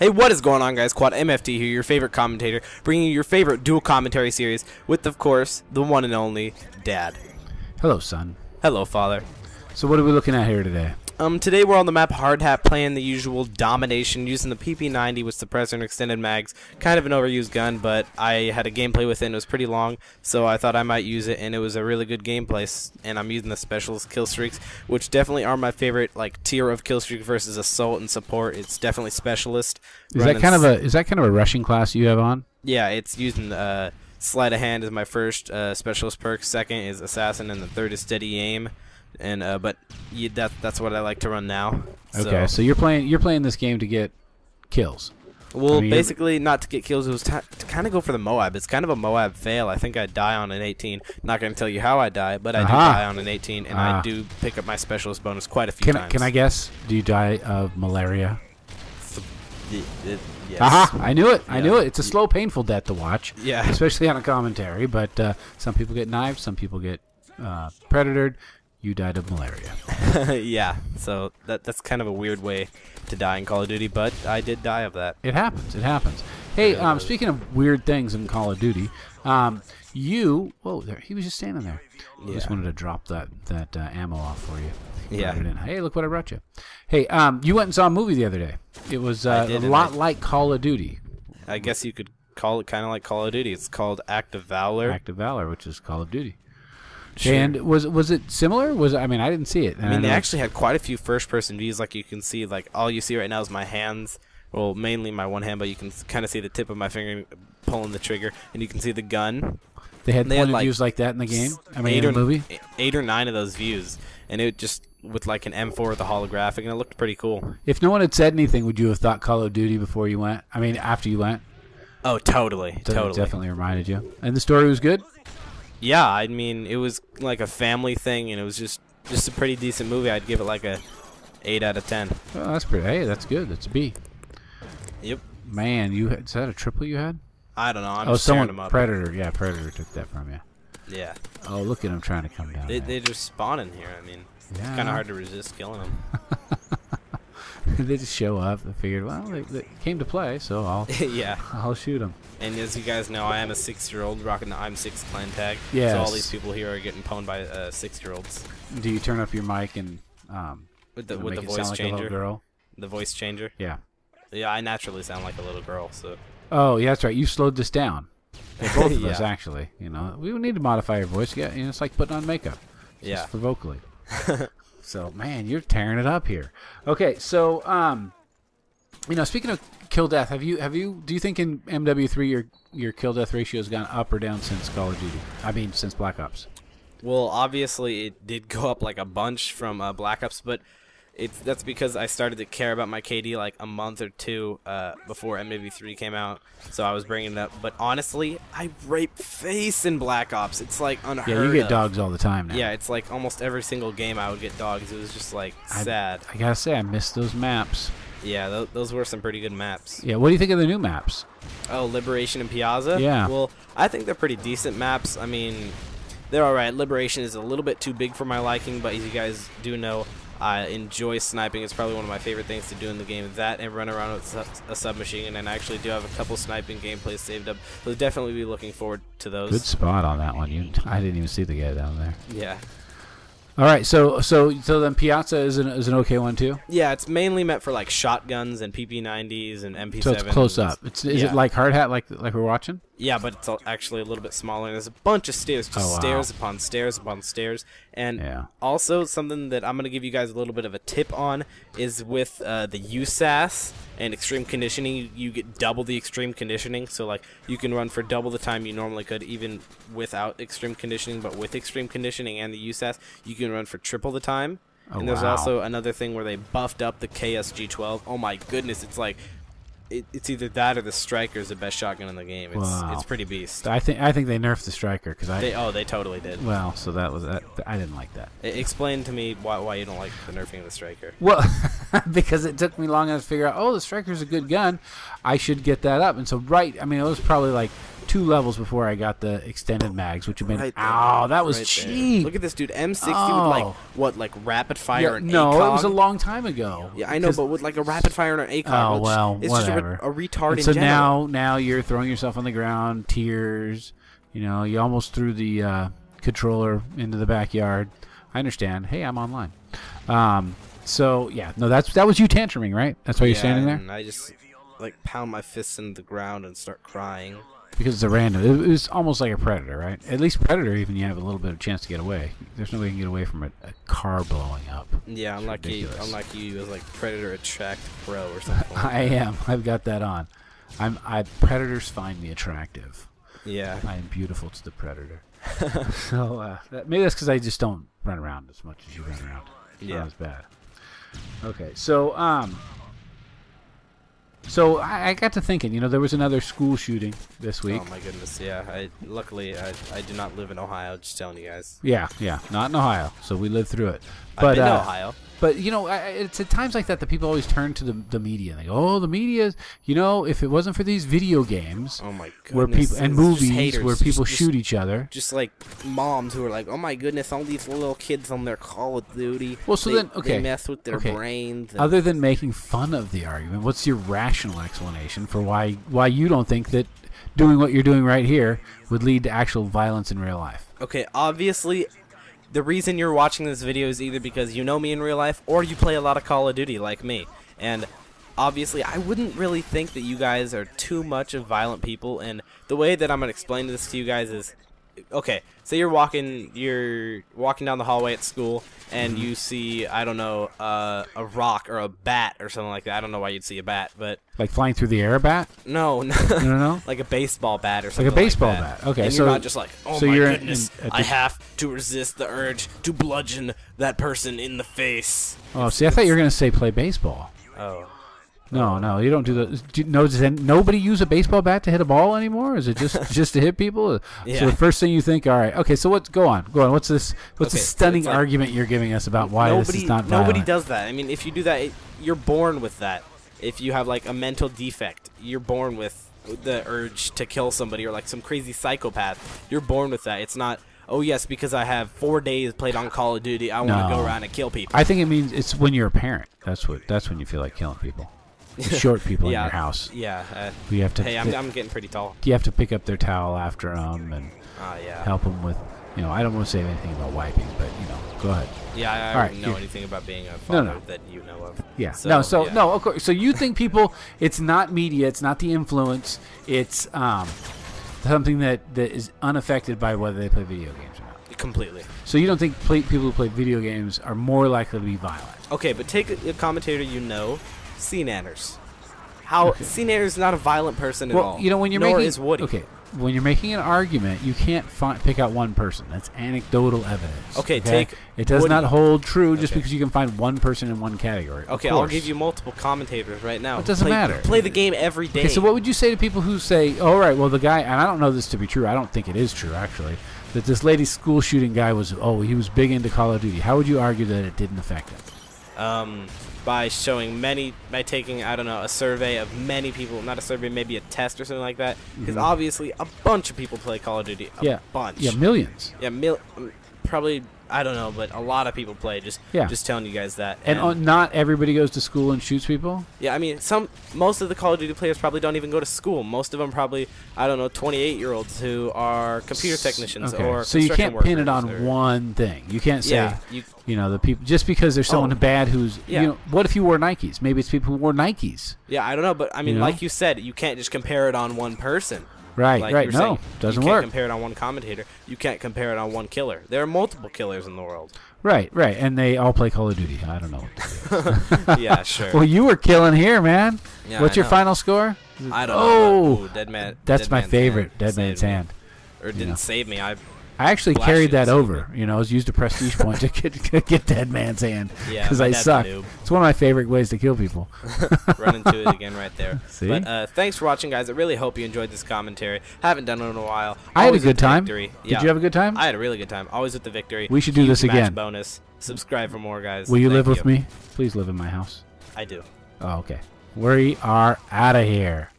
Hey, what is going on, guys? Quad MFT here, your favorite commentator, bringing you your favorite dual commentary series with, of course, the one and only Dad. Hello, son. Hello, Father. So what are we looking at here today? Today we're on the map Hardhat playing the usual domination using the PP90 with suppressor and extended mags. Kind of an overused gun, but I had a gameplay with it and it was pretty long, so I thought I might use it, and it was a really good gameplay. And I'm using the specialist kill streaks, which definitely are my favorite tier of kill streak versus assault and support. It's definitely specialist. Is that kind of a rushing class you have on? Yeah, it's using sleight of hand is my first specialist perk. Second is assassin, and the third is steady aim. And but that's what I like to run now. Okay, so you're playing this game to get kills. Well, I mean, basically not to get kills. It was to kind of go for the Moab. It's kind of a Moab fail. I think I die on an 18. Not going to tell you how I die, but I do die on an 18, and I do pick up my specialist bonus quite a few times. Can I guess? Do you die of malaria? Yes. Aha! I knew it. I knew it. It's a slow, painful death to watch. Yeah. Especially on a commentary. But some people get knifed. Some people get predatored. You died of malaria. Yeah, so that's kind of a weird way to die in Call of Duty, but I did die of that. It happens. It happens. Hey, speaking of weird things in Call of Duty, whoa, there, he was just standing there. Yeah. Just wanted to drop that ammo off for you. Yeah. Hey, look what I brought you. Hey, you went and saw a movie the other day. It was a lot like Call of Duty. I guess you could call it kind of like Call of Duty. It's called Act of Valor. Act of Valor, which is Call of Duty. Sure. And was it similar? I mean, I didn't see it. I mean, they actually had quite a few first-person views. Like you can see, all you see right now is my hands. Well, mainly my one hand, but you can kind of see the tip of my finger pulling the trigger, and you can see the gun. They had views like that in the game. I mean, in the movie. 8 or 9 of those views, and it just with like an M4 with a holographic, and it looked pretty cool. If no one had said anything, would you have thought Call of Duty before you went? I mean, after you went? Oh, totally. It definitely reminded you. And the story was good? Yeah, I mean, it was like a family thing, and it was just a pretty decent movie. I'd give it like a 8 out of 10. Oh, that's pretty. Hey, that's good. That's a B. Yep. Man, is that a triple you had? I don't know. I'm just tearing them up. Predator. Yeah, Predator took that from you. Yeah. Oh, look at him trying to come down. They just spawn in here. I mean, it's kind of hard to resist killing them. They just show up. They figured, well, they came to play, so I'll shoot them. And as you guys know, I am a 6-year-old rocking the I'm 6 clan tag. Yes. So all these people here are getting pwned by 6-year-olds. Do you turn up your mic and with the make voice like changer? A girl? The voice changer. Yeah. Yeah, I naturally sound like a little girl. So. Oh, yeah, that's right. You slowed this down. Yeah, both of us, actually. You know, we would need to modify your voice. Yeah, it's like putting on makeup. Just for vocally. So, man, you're tearing it up here. Okay, so speaking of kill death, do you think in MW3 your kill death ratio has gone up or down since Call of Duty? I mean, since Black Ops. Well, obviously it did go up like a bunch from Black Ops, but that's because I started to care about my KD like a month or two before MW3 came out, so I was bringing it up. But honestly, I rape face in Black Ops. It's like unheard of. Yeah, you get dogs all the time now. Yeah, it's like almost every single game I would get dogs. It was just like sad. I gotta say, I missed those maps. Yeah, those were some pretty good maps. Yeah, what do you think of the new maps? Oh, Liberation and Piazza? Yeah. Well, I think they're pretty decent maps. I mean, they're alright. Liberation is a little bit too big for my liking, but as you guys do know, I enjoy sniping. It's probably one of my favorite things to do in the game. That and run around with a submachine, and I actually do have a couple sniping gameplays saved up. So definitely be looking forward to those. Good spot on that one. I didn't even see the guy down there. Yeah. All right, so then Piazza is an okay one too. Yeah, it's mainly meant for like shotguns and PP90s and MP7s. So it's close up. Is it like Hardhat, like we're watching? Yeah, but it's actually a little bit smaller. And there's a bunch of stairs, just stairs upon stairs upon stairs. And also something that I'm going to give you guys a little bit of a tip on is with the USAS and extreme conditioning, you get double the extreme conditioning. So like you can run for double the time you normally could, even without extreme conditioning. But with extreme conditioning and the USAS, you can run for triple the time. And there's also another thing where they buffed up the KSG-12. Oh my goodness, it's like it's either that or the Striker is the best shotgun in the game. It's pretty beast. I think they nerfed the Striker because they totally did. Well, so that was that. I didn't like that. Explain to me why you don't like the nerfing of the Striker. Well, because it took me long enough to figure out. Oh, the Striker's a good gun. I should get that up. And so I mean, it was probably like 2 levels before I got the extended mags, which have been that was cheap. There. Look at this dude, M60 with like what, like rapid fire and no, ACOG? it was a long time ago. Yeah, I know, but with like a rapid fire and an ACOG. Oh well, it's whatever. Just a retard in so general. now you're throwing yourself on the ground, tears. You know, you almost threw the controller into the backyard. I understand. Hey, I'm online. So yeah, no, that was you tantruming, right? That's why you're standing there. And I just like pound my fists into the ground and start crying. Because it's a random. It was almost like a Predator, right? At least Predator, even you have a little bit of chance to get away. There's no way you can get away from a car blowing up. Yeah, unlike you, it was like Predator Attract Pro or something. I am. I've got that on. Predators find me attractive. Yeah. I am beautiful to the Predator. So maybe that's because I just don't run around as much as you run around. Yeah. Not as bad. Okay, so I got to thinking, there was another school shooting this week. Oh my goodness, yeah. Luckily I do not live in Ohio, just telling you guys. Yeah, not in Ohio, so we lived through it. But I've been to Ohio. But, it's at times like that people always turn to the media. And they go, oh, the media, if it wasn't for these video games oh my goodness. where people and movies where people shoot each other. Just like moms who are like, oh my goodness, all these little kids on their Call of Duty. Well, so they mess with their brains. Other than making fun of the argument, what's your rational explanation for why you don't think that doing what you're doing right here would lead to actual violence in real life? Okay, obviously, the reason you're watching this video is either because you know me in real life or you play a lot of Call of Duty like me. And obviously, I wouldn't really think that you guys are too much of violent people. And the way that I'm going to explain this to you guys is, okay, say you're walking down the hallway at school and you see, I don't know, a rock or a bat or something like that. I don't know why you'd see a bat, but like flying through the air, a bat? No, no, like a baseball bat or something. Like a baseball bat. Okay, and so you're not just like, oh so my you're goodness, I have to resist the urge to bludgeon that person in the face. Oh, see, I thought you were gonna say play baseball. Oh. No, you don't do that. Does nobody use a baseball bat to hit a ball anymore? Is it just to hit people? Yeah. So the first thing you think, all right, okay, so go on. What's this stunning argument you're giving us about why this is not violent? Nobody does that. I mean, if you do that, you're born with that. If you have like a mental defect, you're born with the urge to kill somebody, or like some crazy psychopath. You're born with that. It's not, oh yes, because I have 4 days played on Call of Duty, I want to go around and kill people. I think it means it's when you're a parent. That's when you feel like killing people. Short people in your house. Yeah. You have to. Hey, I'm getting pretty tall. You have to pick up their towel after them and help them with. I don't want to say anything about wiping, but go ahead. Yeah, I don't know anything about being a father that you know of. Yeah. So, no, of course. So you think people? It's not media. It's not the influence. It's something that is unaffected by whether they play video games or not. Completely. So you don't think people who play video games are more likely to be violent? Okay, but take a commentator C-Nanners. C-Nanner is not a violent person at all. When you're is Woody. Okay, when you're making an argument, you can't pick out one person. That's anecdotal evidence. Okay, take it does Woody. Not hold true just because you can find one person in one category. Okay, I'll give you multiple commentators right now. It doesn't matter. Play the game every day. Okay, so what would you say to people who say, "All right, well, the guy," and I don't know this to be true. I don't think it is true actually. That this lady's school shooting guy he was big into Call of Duty. How would you argue that it didn't affect him? By taking, I don't know, a survey of many people, not a survey, maybe a test or something like that, because obviously a bunch of people play Call of Duty, a bunch. Yeah, millions. Yeah, probably, I don't know, but a lot of people play, just telling you guys that. And not everybody goes to school and shoots people? Yeah, I mean, most of the Call of Duty players probably don't even go to school. Most of them probably, I don't know, 28-year-olds who are computer technicians or so you can't pin it on one thing. You can't say, the people, just because there's someone bad who's, what if you wore Nikes? Maybe it's people who wore Nikes. Yeah, I don't know, but I mean, like you said, you can't just compare it on one person. Right, like right. No, doesn't work. You can't compare it on one commentator. You can't compare it on one killer. There are multiple killers in the world. Right, and they all play Call of Duty. I don't know what to do. Yeah, sure. Well, you were killing here, man. Yeah, what's your final score? I don't know. Dead Man. That's my favorite. Dead Man's Hand. Or didn't save me. I actually carried that over. I was used a prestige point to get Dead Man's Hand because I suck. It's one of my favorite ways to kill people. Run into it again right there. See? But thanks for watching, guys. I really hope you enjoyed this commentary. Haven't done it in a while. I had a good time. Did you have a good time? I had a really good time. Always with the victory. We should do this again. Bonus. Subscribe for more, guys. Will you live with me? Please live in my house. I do. Oh, okay. We are out of here.